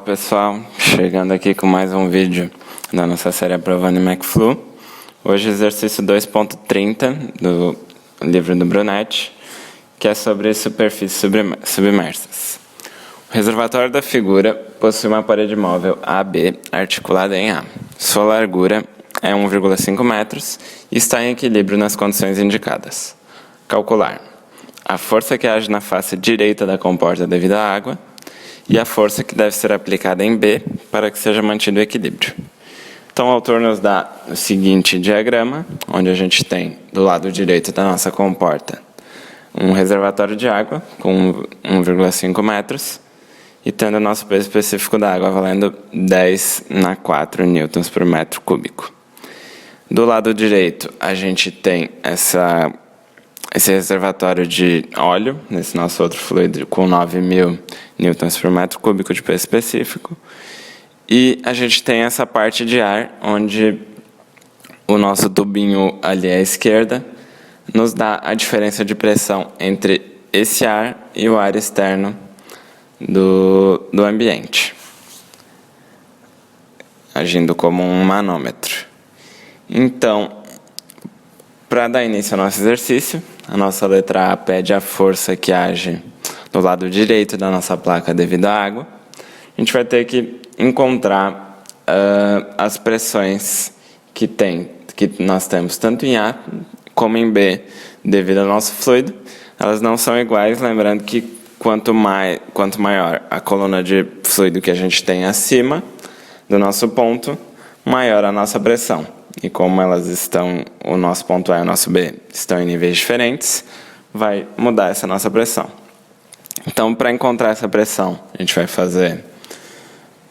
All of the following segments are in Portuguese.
pessoal, chegando aqui com mais um vídeo da nossa série Aprovando McFlu. Hoje exercício 2.30 do livro do Brunetti, que é sobre superfícies submersas. O reservatório da figura possui uma parede móvel AB articulada em A. Sua largura é 1,5 metros e está em equilíbrio nas condições indicadas. Calcular a força que age na face direita da comporta devido à água e a força que deve ser aplicada em B para que seja mantido o equilíbrio. Então, o autor nos dá o seguinte diagrama, onde a gente tem, do lado direito da nossa comporta, um reservatório de água com 1,5 metros e tendo o nosso peso específico da água valendo 10/4 newtons por metro cúbico. Do lado direito, a gente tem esse reservatório de óleo, nesse nosso outro fluido, com 9.000 newtons por metro cúbico de peso específico. E a gente tem essa parte de ar, onde o nosso tubinho ali à esquerda nos dá a diferença de pressão entre esse ar e o ar externo do ambiente, agindo como um manômetro. Então, para dar início ao nosso exercício, a nossa letra A pede a força que age do lado direito da nossa placa devido à água. A gente vai ter que encontrar as pressões que nós temos tanto em A como em B devido ao nosso fluido. Elas não são iguais, lembrando que quanto maior a coluna de fluido que a gente tem acima do nosso ponto, maior a nossa pressão. E como elas estão, o nosso ponto A e o nosso B estão em níveis diferentes, vai mudar essa nossa pressão. Então, para encontrar essa pressão, a gente vai fazer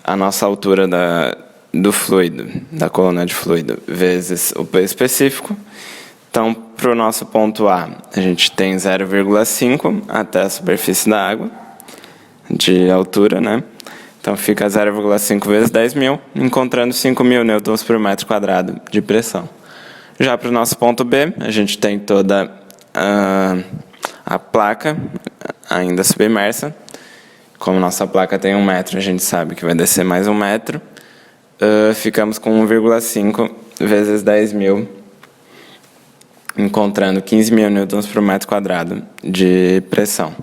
a nossa altura do fluido, da coluna de fluido, vezes o peso específico. Então, para o nosso ponto A, a gente tem 0,5 até a superfície da água, de altura, né? Então, fica 0,5 vezes 10.000, encontrando 5.000 newtons por metro quadrado de pressão. Já para o nosso ponto B, a gente tem toda a placa ainda submersa. Como nossa placa tem 1 metro, a gente sabe que vai descer mais 1 metro. Ficamos com 1,5 vezes 10.000, encontrando 15.000 newtons por metro quadrado de pressão.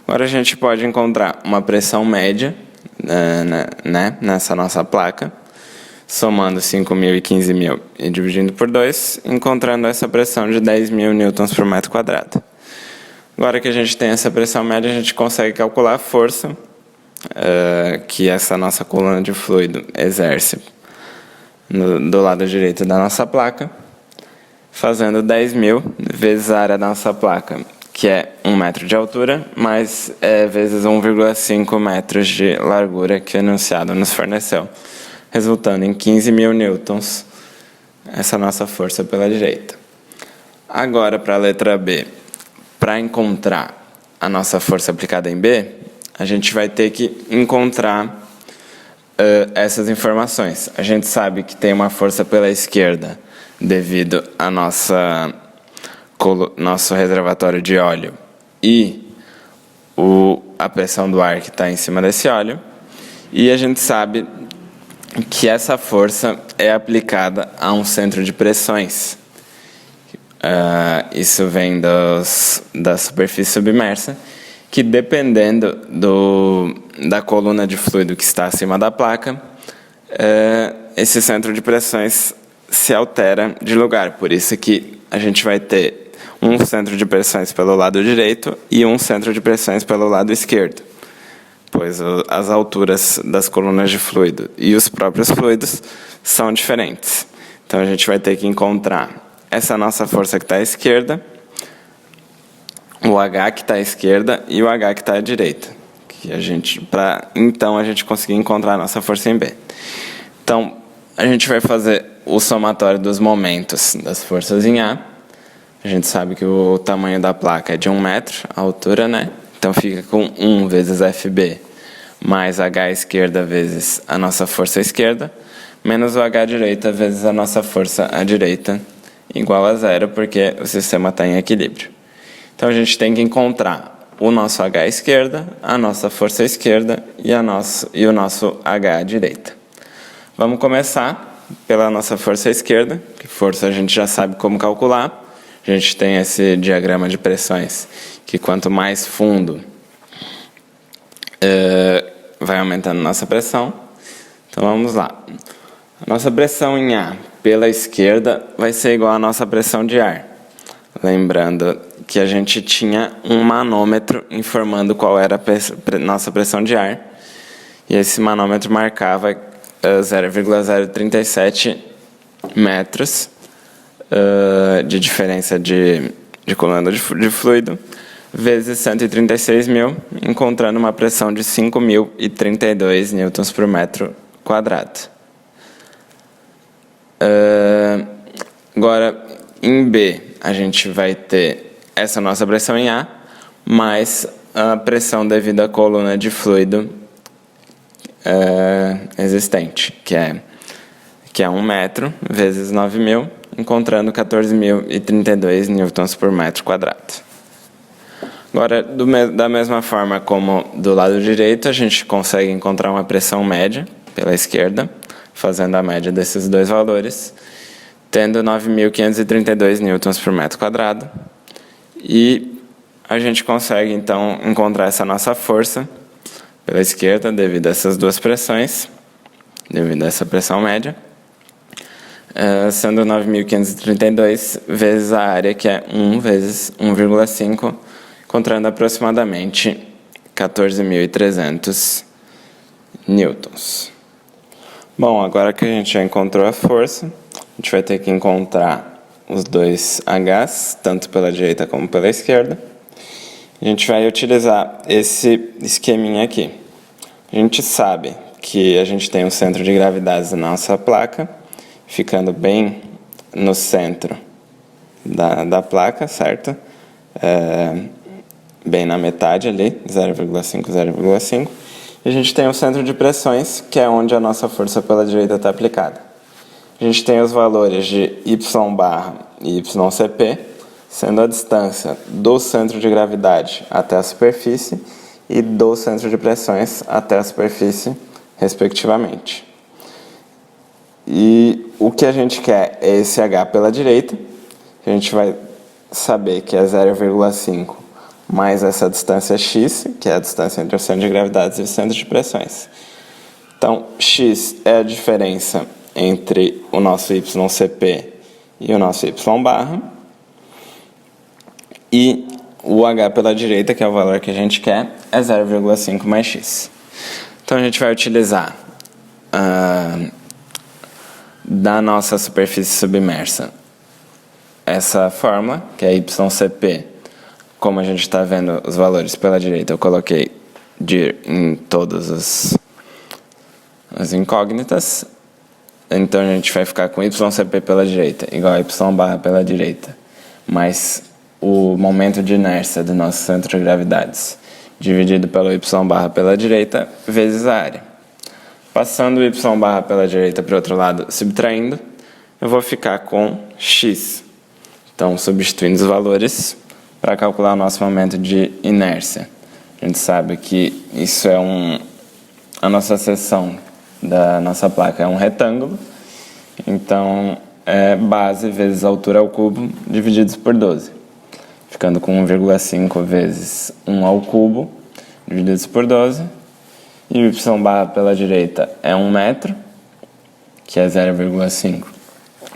Agora a gente pode encontrar uma pressão média, nessa nossa placa, somando 5.000 e 15.000 e dividindo por 2, encontrando essa pressão de 10.000 newtons por metro quadrado. Agora que a gente tem essa pressão média, a gente consegue calcular a força que essa nossa coluna de fluido exerce do lado direito da nossa placa, fazendo 10.000 vezes a área da nossa placa, que é 1 metro de altura, mais vezes 1,5 metros de largura que o enunciado nos forneceu, resultando em 15.000 newtons, essa nossa força pela direita. Agora, para a letra B, para encontrar a nossa força aplicada em B, a gente vai ter que encontrar essas informações. A gente sabe que tem uma força pela esquerda devido a nosso reservatório de óleo e a pressão do ar que está em cima desse óleo. E a gente sabe que essa força é aplicada a um centro de pressões. Isso vem da superfície submersa, que dependendo da coluna de fluido que está acima da placa, esse centro de pressões se altera de lugar. Por isso que a gente vai ter um centro de pressões pelo lado direito e um centro de pressões pelo lado esquerdo, pois as alturas das colunas de fluido e os próprios fluidos são diferentes. Então, a gente vai ter que encontrar essa nossa força que está à esquerda, o H que está à esquerda e o H que está à direita, para então a gente conseguir encontrar a nossa força em B. Então, a gente vai fazer o somatório dos momentos das forças em A. A gente sabe que o tamanho da placa é de 1 metro, a altura, né? Então, fica com 1 vezes FB mais H esquerda vezes a nossa força esquerda, menos o H direita vezes a nossa força à direita, igual a 0, porque o sistema está em equilíbrio. Então, a gente tem que encontrar o nosso H à esquerda, a nossa força à esquerda e o nosso H à direita. Vamos começar pela nossa força à esquerda, que força a gente já sabe como calcular. A gente tem esse diagrama de pressões, que quanto mais fundo, vai aumentando nossa pressão. Então vamos lá. A nossa pressão em A pela esquerda vai ser igual à nossa pressão de ar. Lembrando que a gente tinha um manômetro informando qual era a nossa pressão de ar. E esse manômetro marcava 0,037 metros de diferença de coluna de fluido, vezes 136 mil, encontrando uma pressão de 5.032 newtons por metro quadrado. Agora, em B, a gente vai ter essa nossa pressão em A, mais a pressão devido à coluna de fluido existente, que é 1 metro vezes 9.000, encontrando 14.032 newtons por metro quadrado. Agora, da mesma forma como do lado direito, a gente consegue encontrar uma pressão média pela esquerda, fazendo a média desses dois valores, tendo 9.532 newtons por metro quadrado. E a gente consegue, então, encontrar essa nossa força pela esquerda, devido a essas duas pressões, devido a essa pressão média, sendo 9.532 vezes a área, que é 1 vezes 1,5, encontrando aproximadamente 14.300 newtons. Bom, agora que a gente já encontrou a força, a gente vai ter que encontrar os dois H's, tanto pela direita como pela esquerda. A gente vai utilizar esse esqueminha aqui. A gente sabe que a gente tem um centro de gravidade na nossa placa, ficando bem no centro da placa, certo? Bem na metade ali, 0,5, 0,5. E a gente tem o centro de pressões, que é onde a nossa força pela direita está aplicada. A gente tem os valores de Y barra e YCP, sendo a distância do centro de gravidade até a superfície e do centro de pressões até a superfície, respectivamente. E o que a gente quer é esse H pela direita. A gente vai saber que é 0,5 mais essa distância x, que é a distância entre o centro de gravidade e o centro de pressões. Então, x é a diferença entre o nosso YCP e o nosso Y barra. E o H pela direita, que é o valor que a gente quer, é 0,5 mais x. Então, a gente vai utilizar da nossa superfície submersa essa fórmula, que é YCP. Como a gente está vendo os valores pela direita, eu coloquei em todas as incógnitas. Então, a gente vai ficar com YCP pela direita, igual a Y barra pela direita, mais o momento de inércia do nosso centro de gravidades, dividido pelo Y barra pela direita, vezes a área. Passando o Y barra pela direita para o outro lado, subtraindo, eu vou ficar com X. Então, substituindo os valores para calcular o nosso momento de inércia. A gente sabe que isso é a nossa seção da nossa placa é um retângulo, então é base vezes altura ao cubo divididos por 12, ficando com 1,5 vezes 1 ao cubo divididos por 12, e o Y barra pela direita é 1 metro, que é 0,5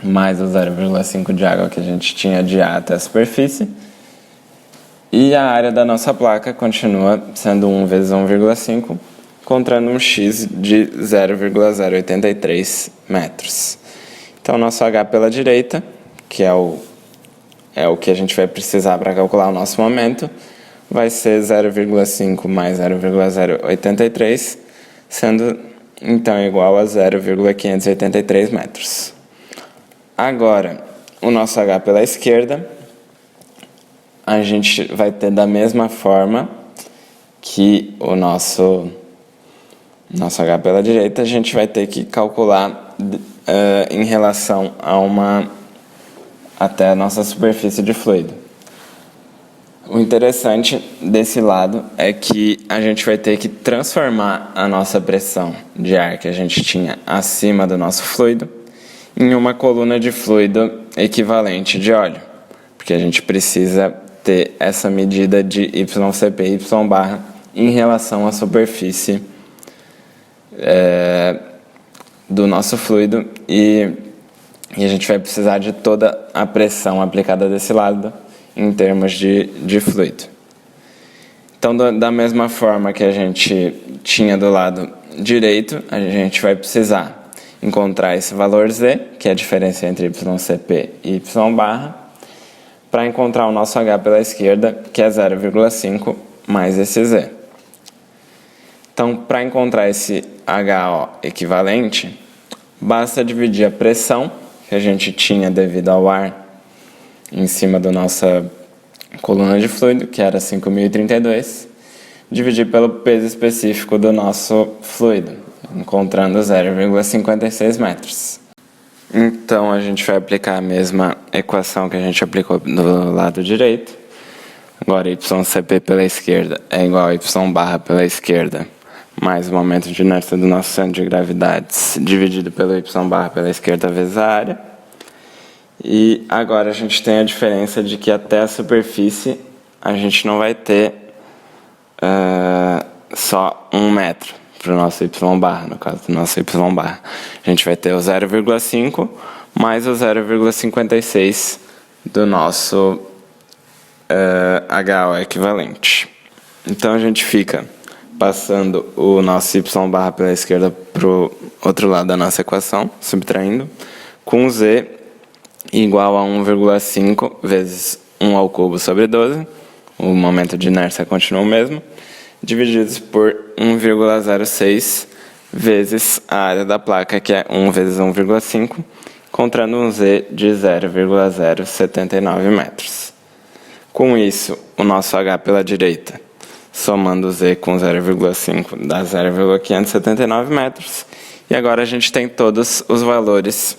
mais o 0,5 de água que a gente tinha de A até a superfície. E a área da nossa placa continua sendo 1 vezes 1,5, encontrando um X de 0,083 metros. Então, nosso H pela direita, que é o que a gente vai precisar para calcular o nosso momento, vai ser 0,5 mais 0,083, sendo então igual a 0,583 metros. Agora, o nosso H pela esquerda, a gente vai ter da mesma forma que o nosso H pela direita, a gente vai ter que calcular em relação a até a nossa superfície de fluido. O interessante desse lado é que a gente vai ter que transformar a nossa pressão de ar que a gente tinha acima do nosso fluido em uma coluna de fluido equivalente de óleo, porque a gente precisa ter essa medida de YCP e Y barra em relação à superfície do nosso fluido e a gente vai precisar de toda a pressão aplicada desse lado em termos de fluido. Então, da mesma forma que a gente tinha do lado direito, a gente vai precisar encontrar esse valor Z, que é a diferença entre YCP e Y barra, para encontrar o nosso H pela esquerda, que é 0,5 mais esse Z. Então, para encontrar esse HO equivalente, basta dividir a pressão que a gente tinha devido ao ar em cima da nossa coluna de fluido, que era 5.032, dividir pelo peso específico do nosso fluido, encontrando 0,56 metros. Então, a gente vai aplicar a mesma equação que a gente aplicou do lado direito. Agora, YCP pela esquerda é igual a Y barra pela esquerda, mais o momento de inércia do nosso centro de gravidades, dividido pelo Y barra pela esquerda vezes a área. E agora a gente tem a diferença de que até a superfície a gente não vai ter só 1 metro para o nosso Y barra, no caso do nosso Y barra. A gente vai ter o 0,5 mais o 0,56 do nosso HO equivalente. Então a gente fica passando o nosso Y barra pela esquerda para o outro lado da nossa equação, subtraindo, com Z igual a 1,5 vezes 1 ao cubo sobre 12, o momento de inércia continua o mesmo, divididos por 1,06 vezes a área da placa, que é 1 vezes 1,5, encontrando um Z de 0,079 metros. Com isso, o nosso H pela direita, somando o Z com 0,5, dá 0,579 metros. E agora a gente tem todos os valores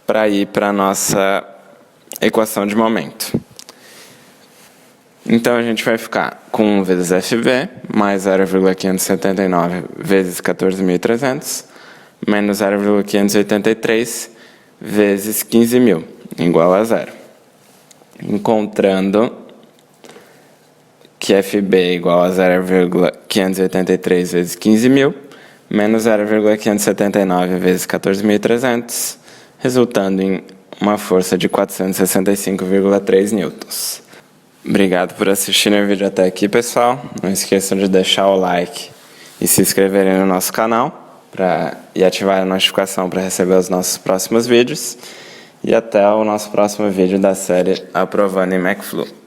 para ir para a nossa equação de momento. Então, a gente vai ficar com 1 vezes FV, mais 0,579 vezes 14.300, menos 0,583 vezes 15.000, igual a 0. Encontrando que FB é igual a 0,583 vezes 15.000, menos 0,579 vezes 14.300, resultando em uma força de 465,3 newtons. Obrigado por assistirem o vídeo até aqui, pessoal. Não esqueçam de deixar o like e se inscreverem no nosso canal e ativar a notificação para receber os nossos próximos vídeos. E até o nosso próximo vídeo da série Aprovando em McFlu.